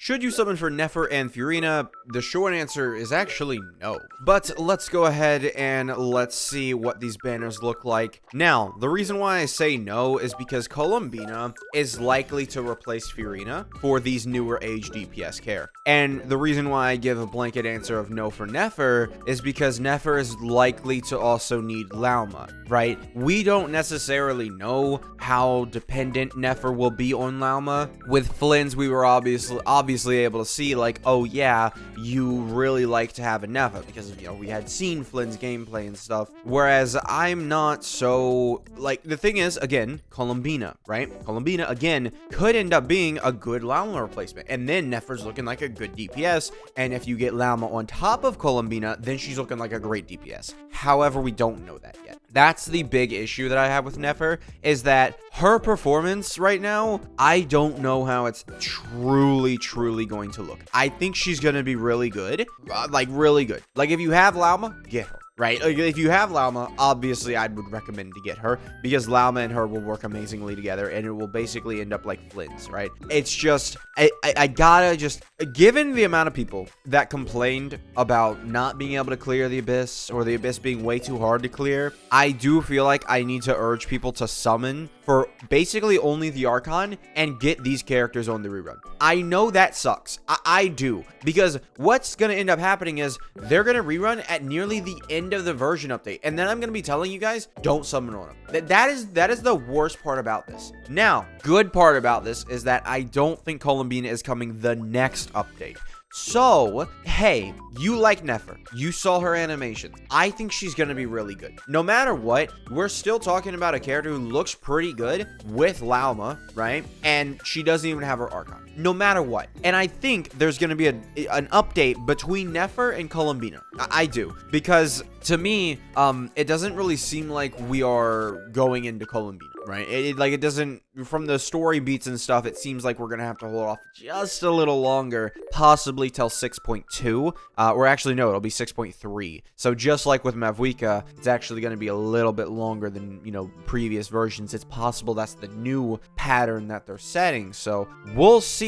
Should you summon for Nefer and Furina? The short answer is actually no. But let's go ahead and let's see what these banners look like. Now, the reason why I say no is because Columbina is likely to replace Fiorina for these newer age DPS care. And the reason why I give a blanket answer of no for Nefer is because Nefer is likely to also need Lauma, right? We don't necessarily know how dependent Nefer will be on Lauma. With Flynn's, we were obviously able to see, like, oh yeah, you really like to have a Nefer because, you know, we had seen Flynn's gameplay and stuff. Whereas I'm not so, like, the thing is, again, Columbina, right? Columbina, again, could end up being a good Lauma replacement. And then Nefer's looking like a good DPS. And if you get Lauma on top of Columbina, then she's looking like a great DPS. However, we don't know that yet. That's the big issue that I have with Nefer, is that her performance right now, I don't know how it's truly going to look. I think she's going to be really good, like really good. Like if you have Lauma, get her. Right? Like, if you have Lauma, obviously I would recommend to get her because Lauma and her will work amazingly together and it will basically end up like Flynn's, right? It's just, I gotta just, given the amount of people that complained about not being able to clear the Abyss or the Abyss being way too hard to clear, I do feel like I need to urge people to summon for basically only the Archon and get these characters on the rerun. I know that sucks. I do. Because what's going to end up happening is they're going to rerun at nearly the end of the version update. And then I'm going to be telling you guys, don't summon on them. That is the worst part about this. Now, good part about this is that I don't think Columbina is coming the next update. So, hey, you like Nefer. You saw her animation. I think she's going to be really good. No matter what, we're still talking about a character who looks pretty good with Lauma, right? And she doesn't even have her Archon. No matter what. And I think there's going to be an update between Nefer and Columbina. I do. Because to me, it doesn't really seem like we are going into Columbina, right? It doesn't, from the story beats and stuff, it seems like we're going to have to hold off just a little longer, possibly till 6.2, or actually, no, it'll be 6.3. So just like with Mavwika, it's actually going to be a little bit longer than, you know, previous versions. It's possible that's the new pattern that they're setting. So we'll see.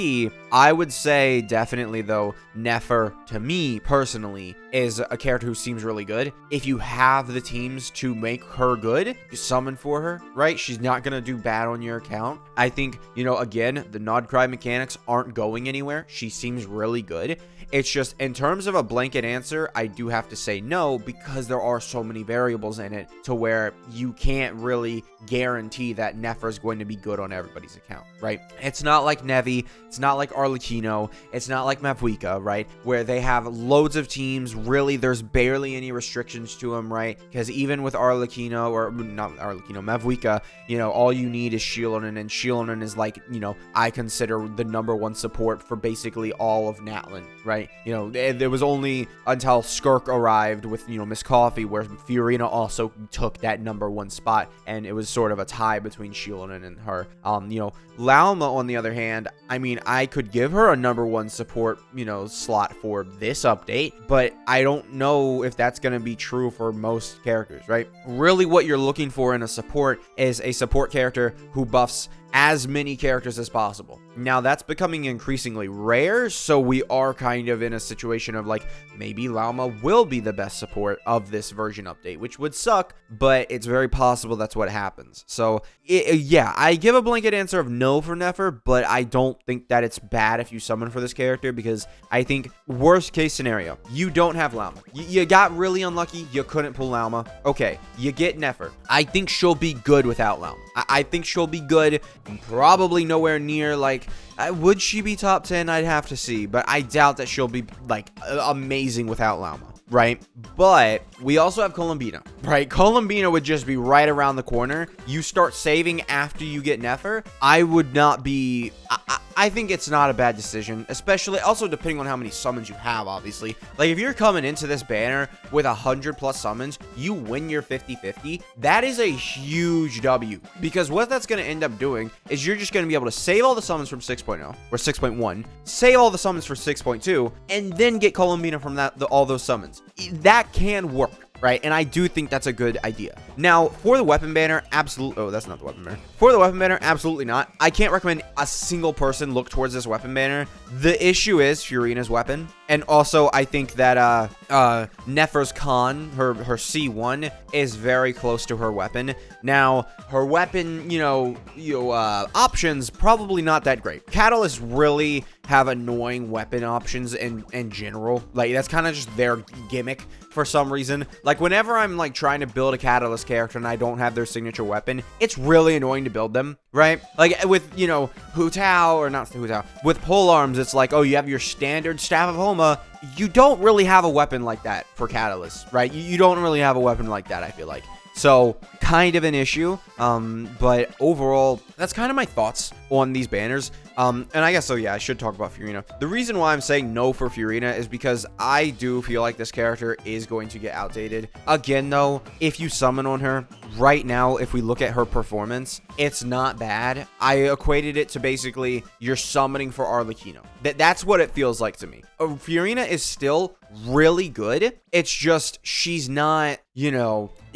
I would say definitely, though, Nefer, to me personally, is a character who seems really good. If you have the teams to make her good, you summon for her, right? She's not going to do bad on your account. I think, you know, again, the Nod Cry mechanics aren't going anywhere. She seems really good. It's just, in terms of a blanket answer, I do have to say no, because there are so many variables in it to where you can't really guarantee that Nefer is going to be good on everybody's account, right? It's not like Nevi, it's not like Arlecchino, it's not like Mavwika, right? Where they have loads of teams, really, there's barely any restrictions to them, right? Because even with Arlecchino, or not Arlecchino, Mavwika, you know, all you need is Shielonen, and Shielonen is like, you know, I consider the #1 support for basically all of Natlan, right? You know, there was only until Skirk arrived with, you know, Miss Coffee, where Fiorina also took that #1 spot, and it was sort of a tie between Shielonen and her. You know, Lauma, on the other hand, I mean, I could give her a #1 support, you know, slot for this update, but I don't know if that's going to be true for most characters, right? Really, what you're looking for in a support is a support character who buffs as many characters as possible. Now, that's becoming increasingly rare, so we are kind of in a situation of like, maybe Lauma will be the best support of this version update, which would suck, but it's very possible that's what happens. So, yeah, I give a blanket answer of no for Nefer, but I don't think that it's bad if you summon for this character, because I think worst case scenario, you don't have Lauma. You got really unlucky, you couldn't pull Lauma. Okay, you get Nefer. I think she'll be good without Lauma. I think she'll be good, probably nowhere near, like, would she be top 10? I'd have to see, but I doubt that she'll be, like, amazing without Lauma, right? But we also have Columbina, right? Columbina would just be right around the corner. You start saving after you get Nefer. I would not be... I think it's not a bad decision, especially also depending on how many summons you have, obviously. Like, if you're coming into this banner with 100+ summons, you win your 50-50. That is a huge W, because what that's going to end up doing is you're just going to be able to save all the summons from 6.0 or 6.1, save all the summons for 6.2, and then get Columbina from all those summons. That can work. right? And I do think that's a good idea. Now, for the weapon banner, absolutely. Oh, that's not the weapon banner. For the weapon banner, absolutely not. I can't recommend a single person look towards this weapon banner. The issue is Fiorina's weapon. And also, I think that Nefer's con, her C1, is very close to her weapon. Now, her weapon, options, probably not that great. Catalysts really have annoying weapon options in general. Like, that's kind of just their gimmick for some reason. Like, whenever I'm, like, trying to build a Catalyst character and I don't have their signature weapon, it's really annoying to build them, right? Like, with, Hu Tao, or not Hu Tao, with polearms, it's like, oh, you have your standard Staff of Homa. You don't really have a weapon like that for Catalyst, right? You don't really have a weapon like that, I feel like. So, kind of an issue, but overall, that's kind of my thoughts on these banners. And I guess, so yeah, I should talk about Fiorina. The reason why I'm saying no for Fiorina is because I do feel like this character is going to get outdated. Again, though, if you summon on her, right now, if we look at her performance, it's not bad. I equated it to basically you're summoning for Arlecchino. That's what it feels like to me. Fiorina is still really good. It's just she's not,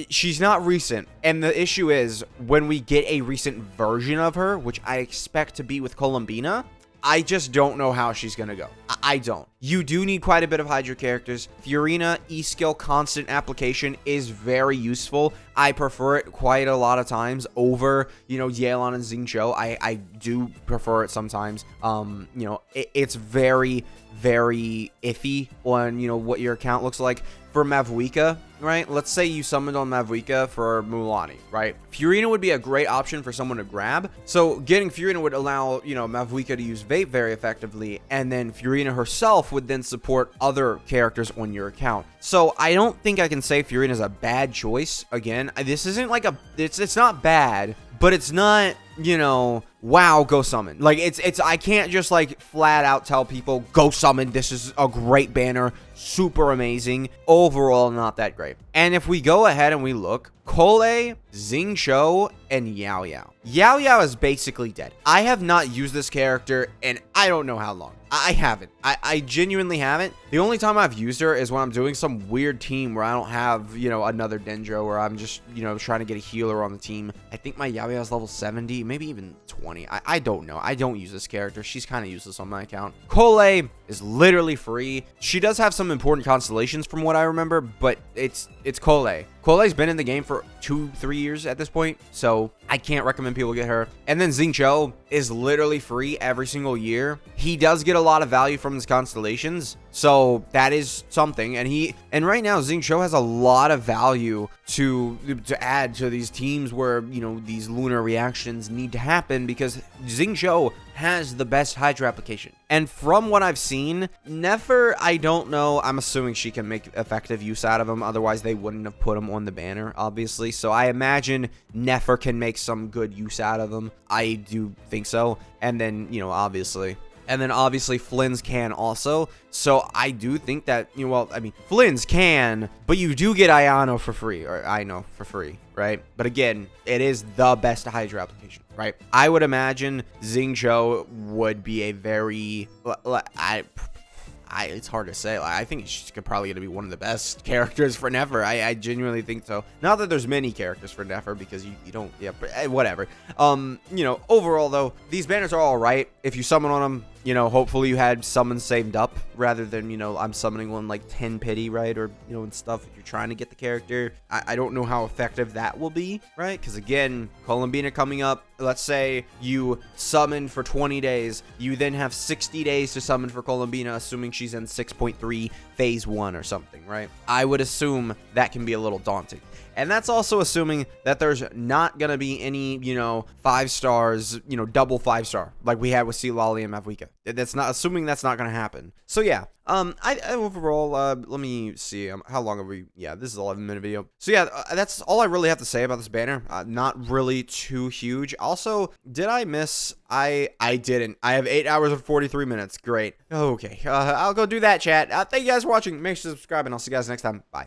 she's not recent. And the issue is when we get a recent version of her, which I expect to be with Columbina, I just don't know how she's going to go. I don't. You do need quite a bit of Hydra characters. Fiorina E-skill constant application is very useful. I prefer it quite a lot of times over, Yelan and Xingqiu. I do prefer it sometimes. It's very, very iffy on, what your account looks like. For Mavuika, right? Let's say you summoned on Mavuika for Mulanni, right? Fiorina would be a great option for someone to grab. So getting Fiorina would allow, Mavuika to use Vape very effectively, and then Fiorina herself would then support other characters on your account. So I don't think I can say Fiorina is a bad choice. Again, this isn't like it's not bad, but it's not, wow, go summon. Like, I can't just, like, flat out tell people, go summon, this is a great banner, super amazing. Overall, not that great. And if we go ahead and we look, Cole, Xingqiu, and Yao Yao. Yao Yao is basically dead. I have not used this character in I don't know how long. I haven't. I genuinely haven't. The only time I've used her is when I'm doing some weird team where I don't have, another Dendro, or I'm just, trying to get a healer on the team. I think my Yao Yao is level 70, maybe even 20. I don't know. I don't use this character. She's kind of useless on my account. Cole is literally free. She does have some important constellations from what I remember, but it's Cole. Cole's been in the game for 2-3 years at this point, so I can't recommend people get her. And then Xingqiu is literally free every single year. He does get a lot of value from his constellations, so that is something. And right now Xingqiu has a lot of value to add to these teams where these lunar reactions need to happen, because Xingqiu has the best Hydra application. And from what I've seen, Nefer, I don't know. I'm assuming she can make effective use out of him. Otherwise, they wouldn't have put him on the banner, obviously. So I imagine Nefer can make some good use out of him. I do think so. And then, obviously Flynn's can also. So I do think that, Flynn's can, but you do get Ayano for free, or Aino for free, right? But again, it is the best Hydra application, right? I would imagine Xingqiu would be a very, it's hard to say. I think she's probably going to be one of the best characters for Nefer. I genuinely think so. Not that there's many characters for Nefer, because you don't, but whatever. Overall though, these banners are all right. If you summon on them, hopefully you had summons saved up rather than, I'm summoning one like 10 pity, right? Or, and stuff if you're trying to get the character. I don't know how effective that will be, right? Because again, Columbina coming up. Let's say you summon for 20 days. You then have 60 days to summon for Columbina, assuming she's in 6.3 phase 1 or something, right? I would assume that can be a little daunting. And that's also assuming that there's not going to be any, 5 stars, double 5-star like we had with Silali and Mavuika. That's not assuming that's not going to happen. So yeah, I overall, let me see, how long have we, this is an 11-minute video. So yeah, that's all I really have to say about this banner. Not really too huge. Also, did I miss, I didn't. I have 8 hours and 43 minutes. Great. Okay, I'll go do that, chat. Thank you guys for watching. Make sure to subscribe, and I'll see you guys next time. Bye.